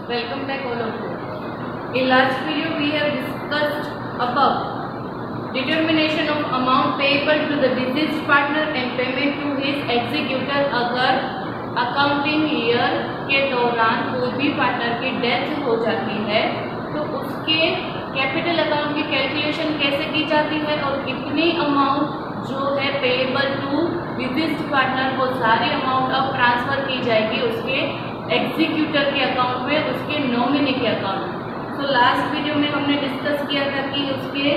Welcome back all of you. In last video we have discussed above determination of amount payable to the deceased partner and payment to his executor अगर accounting year के दौरान कोई भी partner की death हो जाती है तो उसके कैपिटल अकाउंट की कैलकुलेशन कैसे की जाती है और कितनी अमाउंट जो है पेएबल टू डिसीज्ड पार्टनर वो सारी अमाउंट अब ट्रांसफ़र की जाएगी उसके एग्जीक्यूटर के अकाउंट में, उसके नॉमिनी के अकाउंट में। तो लास्ट वीडियो में हमने डिस्कस किया था कि उसके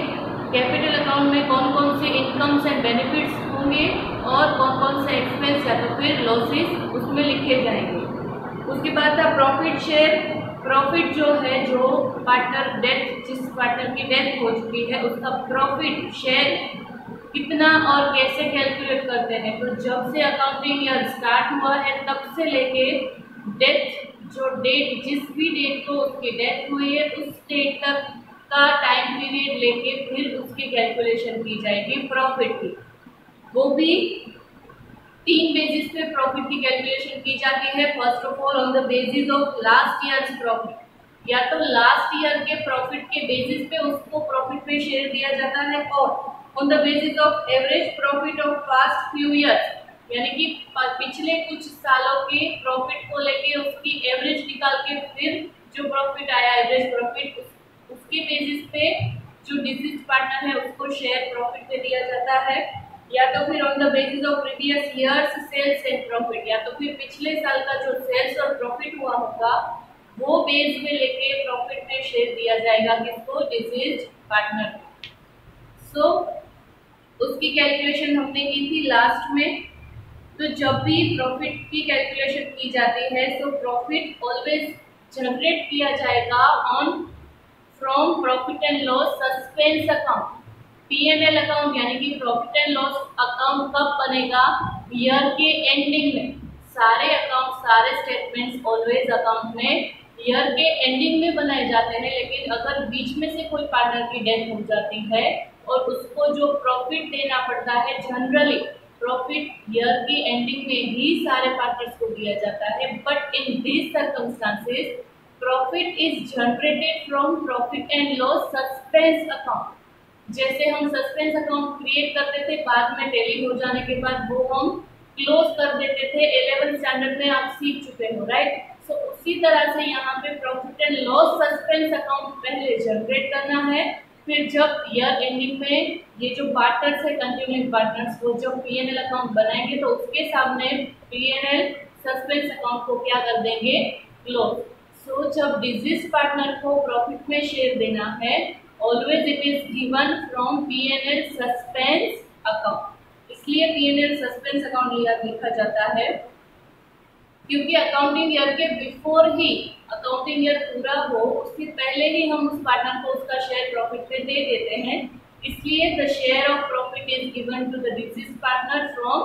कैपिटल अकाउंट में कौन कौन से इनकम्स एंड बेनिफिट्स होंगे और कौन कौन से एक्सपेंस या तो फिर लॉसेस उसमें लिखे जाएंगे। उसके बाद था प्रॉफिट शेयर। प्रॉफिट जो है, जो पार्टनर डेथ, जिस पार्टनर की डेथ हो चुकी है उसका प्रॉफिट शेयर कितना और कैसे कैलकुलेट करते हैं। तो जब से अकाउंटिंग ईयर स्टार्ट हुआ है तब से लेके डेथ, जो डेट, जिस भी डेट को उसकी डेथ हुई है उस डेट तक का टाइम पीरियड लेके फिर उसकी कैलकुलेशन की जाएगी प्रॉफिट की। वो भी 3 बेसिस पे प्रॉफिट की कैलकुलेशन की जाती है। First of all on the basis of last years profit, या तो लास्ट ईयर के प्रॉफिट के बेसिस पे उसको प्रॉफिट में शेयर दिया जाता है, और on the basis of average profit of past few years, यानी कि पिछले कुछ सालों के प्रॉफिट को लेके उसकी एवरेज निकाल के फिर जो प्रॉफिट आया एवरेज प्रॉफिट उसके बेसिस पे जो डिसीज्ड पार्टनर है उसको शेयर प्रॉफिट पे दिया जाता है। या तो फिर on the basis of previous years sales and profit, या तो फिर पिछले साल का जो सेल्स और प्रॉफिट हुआ होगा वो बेस में लेके प्रॉफिट में शेयर दिया जाएगा किसको, डिसीज्ड पार्टनर को। सो उसकी कैलकुलेशन हमने की थी लास्ट में। तो जब भी प्रॉफिट की कैलकुलेशन की जाती है तो प्रॉफिट ऑलवेज जनरेट किया जाएगा on from profit and loss suspense account. PNL account यानी कि प्रॉफिट एंड लॉस अकाउंट कब बनेगा, ईयर के एंडिंग में। सारे अकाउंट, सारे स्टेटमेंट्स ऑलवेज अकाउंट में ईयर के एंडिंग में बनाए जाते हैं। लेकिन अगर बीच में से कोई पार्टनर की डेथ हो जाती है और उसको जो प्रॉफिट देना पड़ता है, जनरली प्रॉफिट ईयर की एंडिंग में ही सारे पार्टनर्स को दिया जाता है। But in this circumstances profit is generated from profit and loss suspense account. जैसे हम सस्पेंस अकाउंट क्रिएट करते थे, बाद में टैली हो जाने के बाद वो हम क्लोज कर देते थे। 11th स्टैंडर्ड में आप सीख चुके हो, राइट। सो उसी तरह से यहाँ पे profit and loss suspense account पहले जनरेट करना है, फिर जब ईयर एंडिंग में ये जो पार्टनर्स है, कंटिन्यूइंग पार्टनर्स, वो जब पीएनएल अकाउंट बनाएंगे तो उसके सामने पीएनएल सस्पेंस अकाउंट को क्या कर देंगे, क्लोज। सो जब डिसीज्ड पार्टनर को प्रॉफिट में शेयर देना है always it is given from PNL suspense account. इसलिए पीएनएल सस्पेंस अकाउंट लिखा जाता है क्योंकि अकाउंटिंग ईयर के बिफोर ही, अकाउंटिंग ईयर पूरा हो उससे पहले ही हम उस पार्टनर को उसका शेयर प्रॉफिट पे दे देते हैं। इसलिए the share of profit is given to the deceased partner from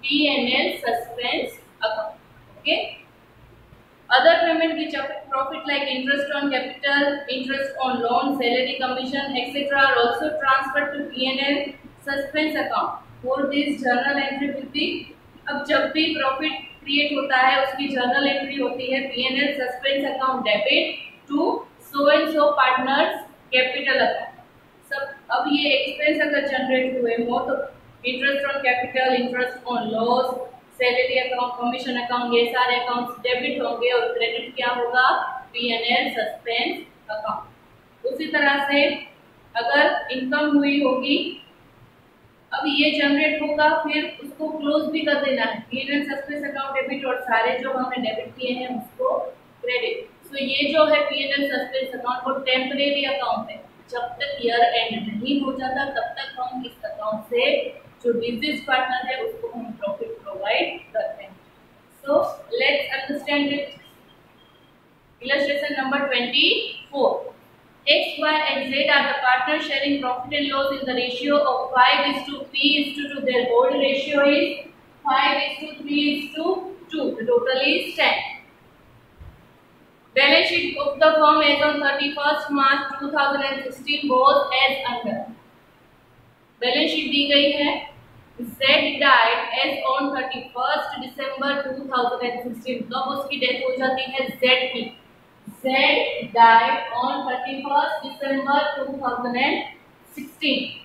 PNL suspense account. Okay. Other payment which affect profit like interest on capital, interest on loan, salary, commission, etc. are also transferred to P&L suspense account. For this journal entry will be, अब जब भी profit create होता है उसकी journal entry होती है PNL suspense account debit to so and so partners capital account. सब अब ये एक्सपेंस अगर जनरेट हुए हो तो interest on capital, interest on loss, salary account, commission account, ये सारे अकाउंट्स डेबिट होंगे और क्रेडिट क्या होगा, पीएनएल सस्पेंस अकाउंट। उसी तरह से अगर इनकम हुई होगी, अब ये जनरेट होगा, फिर उसको क्लोज भी कर देना है, पीएनएल सस्पेंस अकाउंट डेबिट और सारे जो हमने डेबिट किए हैं उसको क्रेडिट। सो ये जो है पीएनएल सस्पेंस अकाउंट वो टेम्परेरी अकाउंट है। जब तक ईयर एंड नहीं हो जाता तब तक हम इस अकाउंट से जो डिसीज्ड पार्टनर है उसको हम प्रॉफिट प्रोवाइड करते हैं। So let's understand it. Illustration number 24। X, Y and Z are the partners sharing profit and loss in the ratio of 5:P:2. Their old ratio is 5:3:2. The total is 10. Balance sheet of the firm as on 31st March 2016 was as under. Balance sheet दी गई है। Z died as on 31st December 2016। कब उसकी death हो जाती है, Z की। Z died on 31st December 2016.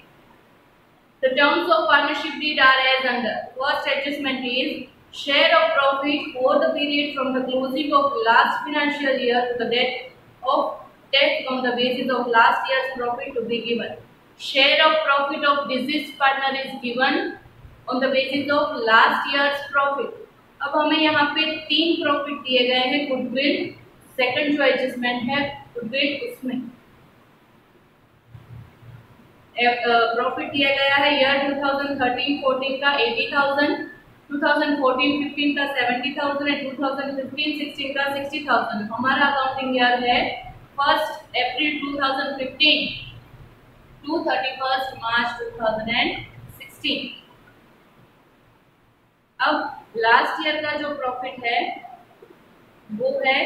The terms of partnership deed are as under. First adjustment is share of profit for the period from the closing of last financial year to the date of death on the basis of last year's profit to be given. Share of profit of deceased partner is given on the basis of last year's profit. अब हमें यहाँ पे 3 profit दिए गए हैं goodwill. Second जो adjustment है goodwill, उसमें प्रॉफिट दिया गया है ईयर 2013-14 का 80,000, 2014-15 का 70,000 एंड 2015-16 का 60,000. हमारा अकाउंटिंग ईयर है 1 अप्रैल 2015 टू 31 मार्च 2016. अब लास्ट ईयर का जो प्रॉफिट है वो है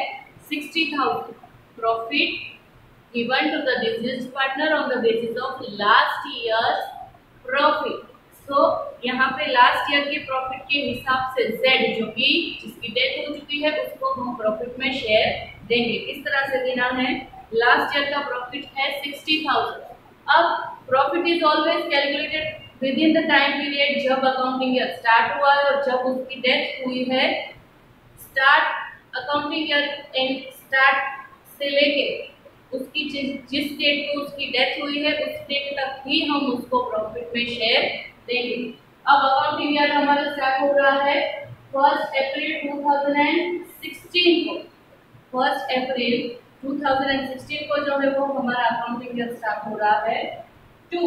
60,000. Profit given to the deceased partner on the basis of last year's profit. So यहाँ पे लास्ट ईयर के प्रॉफिट के हिसाब से Z जो कि जिसकी डेथ हो चुकी है उसको हम प्रॉफिट में शेयर देंगे. इस तरह से देना है. लास्ट ईयर का प्रॉफिट है 60,000. अब profit is always calculated with in the time period जब अकाउंटिंग ईयर स्टार्ट हुआ है और जब उसकी डेथ हुई है. Start accounting year and start से लेके उसकी जिस डेट को उसकी डेथ हुई है उस डेट तक ही हम उसको प्रॉफिट में शेयर देंगे. अब अकाउंटिंग ईयर हमारा स्टार्ट हो रहा है 1 अप्रैल 2016 को. 1 अप्रैल 2016 को जो है वो हमारा अकाउंटिंग ईयर स्टार्ट हो रहा है टू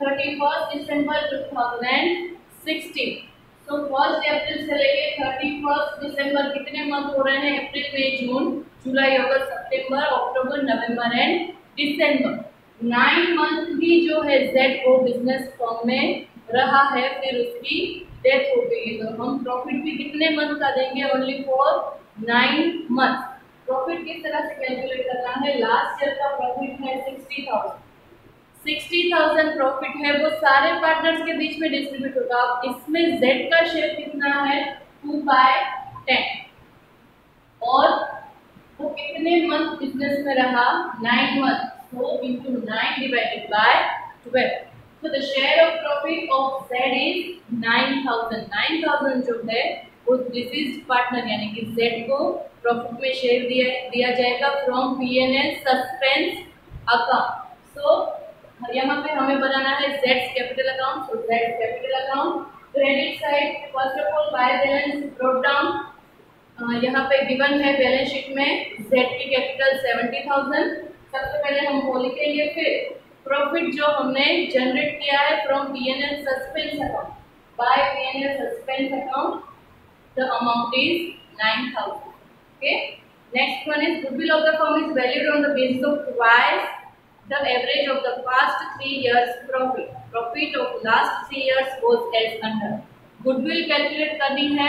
31 दिसंबर 2016. तो 1 अप्रैल से लेके 31 दिसंबर कितने मंथ हो रहे हैं? अप्रैल, मई, जून, जुलाई, अगस्त, सितंबर, अक्टूबर, नवंबर एंड दिसंबर. 9 मंथ भी जो है जेड को बिजनेस फॉर्म में रहा है, फिर उसकी डेथ हो गई. तो हम प्रॉफिट भी कितने मंथ का देंगे? Only for 9 month. प्रॉफिट किस तरह से कैलकुलेट करना है? लास्ट ईयर का प्रॉफिट है 60,000. 60,000 प्रॉफिट है वो सारे पार्टनर्स के बीच में डिस्ट्रीब्यूट होगा. इसमें Z का शेयर कितना है? 2/10. और वो कितने मंथ बिजनेस में रहा? 9 month. So into 9 divided by 12. So the share of profit of Z is 9,000. 9,000 जो है वो डिसीज्ड पार्टनर यानी कि Z को प्रॉफिट में शेयर दिया जाएगा फ्रॉम P&L सस्पेंस अकाउंट. सो यहाँ पे हमें बनाना है Z capital account. So Z capital account. Credit side first of all by balance brought down. यहाँ पे गिवन है बैलेंस शीट में Z की कैपिटल 70,000. सबसे पहले हम वो लिखेंगे. फिर प्रॉफिट जो हमने जनरेट किया है from P&L suspense account by P&L suspense account, the amount is 9,000. Okay. Next one is goodwill of the firm is valued on the basis of twice the average of the past 3 years profit. Profit of last 3 years was as under. Goodwill calculate करनी है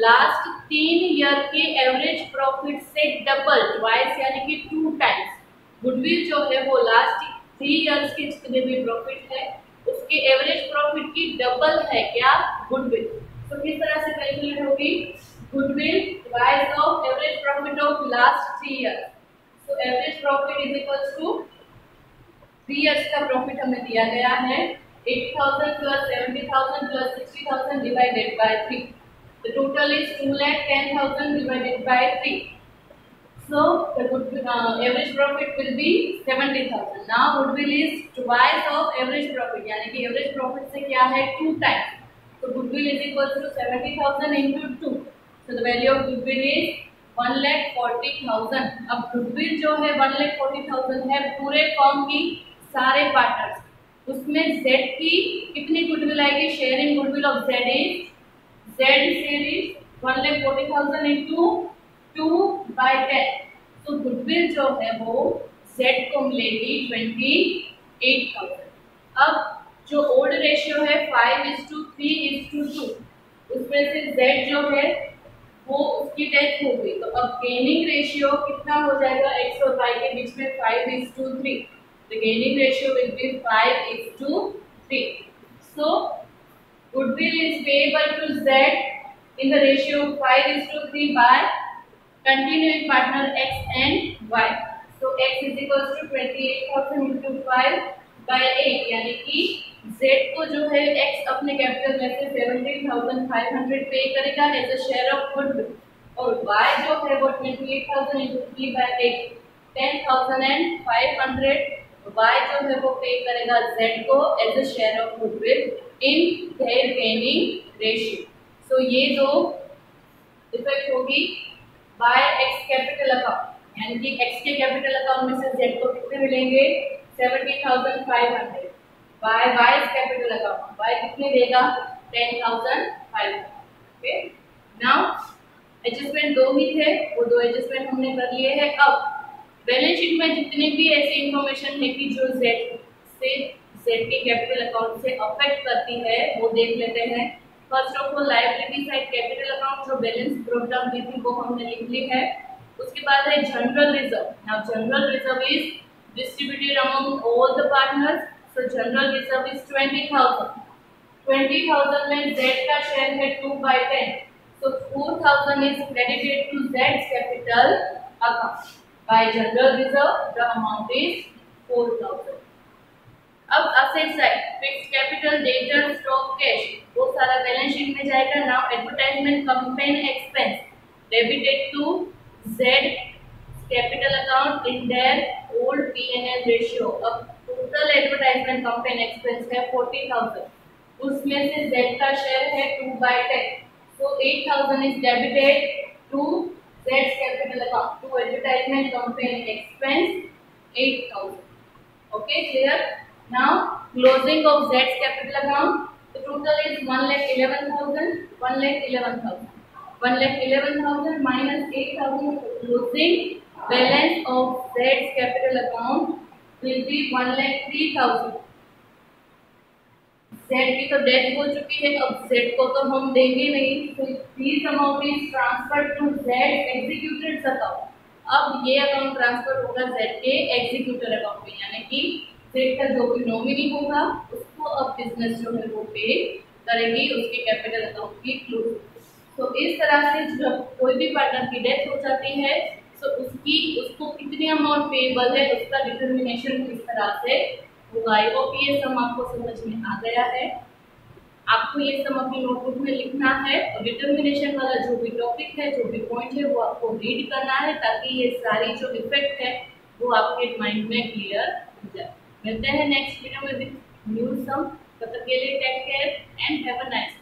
last 3 year के average profit से double, twice यानी कि 2 times. Goodwill जो है वो last 3 years के जितने भी प्रॉफिट है उसके एवरेज प्रॉफिट की डबल है क्या? गुडविल. तो किस तरह से कैलकुलेट होगी? Goodwill twice of average profit of last 3 years. So average profit is equals to 3 years का प्रॉफिट हमें दिया गया है 80,000 plus 70,000 plus 60,000 divided by 3. The total is 2,10,000 divided by 3. So the average profit will be 70,000. Now goodwill is twice of average profit यानी कि average profit से क्या है? 2 टाइम्स. तो goodwill is equal to 70,000 into 2. So the value of goodwill is 1,40,000. अब goodwill जो है 1,40,000 है पूरे फॉर्म की सारे पार्टनर्स. उसमें Z की कितनी गुडविल आएगी? Sharing goodwill of Z share is 1,40,000 into 2/10. तो गुडविल जो है वो Z को मिलेगी 28,000. अब जो ओल्ड रेशियो है 5:3:2, उसमें से Z जो है वो उसकी डेथ हो गई. तो अब गेनिंग रेशियो कितना हो जाएगा? X और Y के बीच में 5:3. The gaining ratio will be 5:3. So goodwill is payable to Z in the ratio of 5:3 by continuing partner X and Y. So X is equals to 28,000 into 5 by 8, यानी कि Z को जो है X अपने capital में से 17,500 पे करेगा as a share of goodwill, और Y जो है वो 28,000 into 3 by 8 10,500 Y जो है वो पे करेगा Z को as a share of goodwill in their gaining ratio. So ये दो इफेक्ट होगी बाय एक्स कैपिटल अकाउंट, यानी कि एक्स के कैपिटल अकाउंट में से जेड को कितने मिलेंगे 17,500 by Y capital account, Y कितने देगा 10,500. ओके, नाउ एडजस्टमेंट दो ही थे, वो दो एडजस्टमेंट हमने कर लिए हैं. अब बैलेंस शीट में जितनी भी ऐसी इंफॉर्मेशन है कि जो जेड के कैपिटल अकाउंट से अफेक्ट करती है वो देख लेते हैं. First of all liability side capital account जो बैलेंस ब्रोक डाउन की थी वो हमने लिख ली है. उसके बाद है general reserve. Now general reserve is distributed among all the partners. So general reserve is 20,000. 20,000 में जेड का शेयर है 2/10. सो 4,000 इज क्रेडिटेड टू जेड्स capital account. By general reserve the amount is 4,000. अब asset side fixed capital, debtor, stock, cash वो सारा balance sheet में जाएगा. Now advertisement campaign expense debited to Z capital account in their old P&L ratio. अब total advertisement campaign expense है 40,000, उसमें से Z का शेयर है 2/10. So 8,000 is debited to Z capital account to advertisement campaign expense 8,000. Okay, clear. Now closing of Z's capital account, the total is 1,11,000. 1,11,000. 1,11,000 minus 8,000. Closing balance of Z's capital account will be 1,03,000. Z की तो death हो चुकी है, अब Z को तो हम देंगे नहीं. So this amount is transferred to Z executed account. अब ये अकाउंट ट्रांसफर होगा Z के एग्जीक्यूटर अकाउंट में, यानी कि जेड का जो भी नॉमिनी होगा उसको अब बिजनेस जो है वो पे करेगी उसके कैपिटल अकाउंट की क्लोज. तो इस तरह से जब कोई भी पार्टनर की डेथ हो जाती है तो उसको कितनी अमाउंट पेएबल है उसका डिटर्मिनेशन किस तरह से होगा. आई होप ये सम आपको समझ में आ गया है. आपको ये सम अपनी नोटबुक में लिखना है और डिटर्मिनेशन वाला जो भी टॉपिक है, जो भी पॉइंट है वो आपको रीड करना है ताकि ये सारी जो इफेक्ट है वो आपके माइंड में क्लियर हो जाए. मिलते हैं नेक्स्ट वीडियो में विद न्यू सम. तब तक के लिए take care and have a nice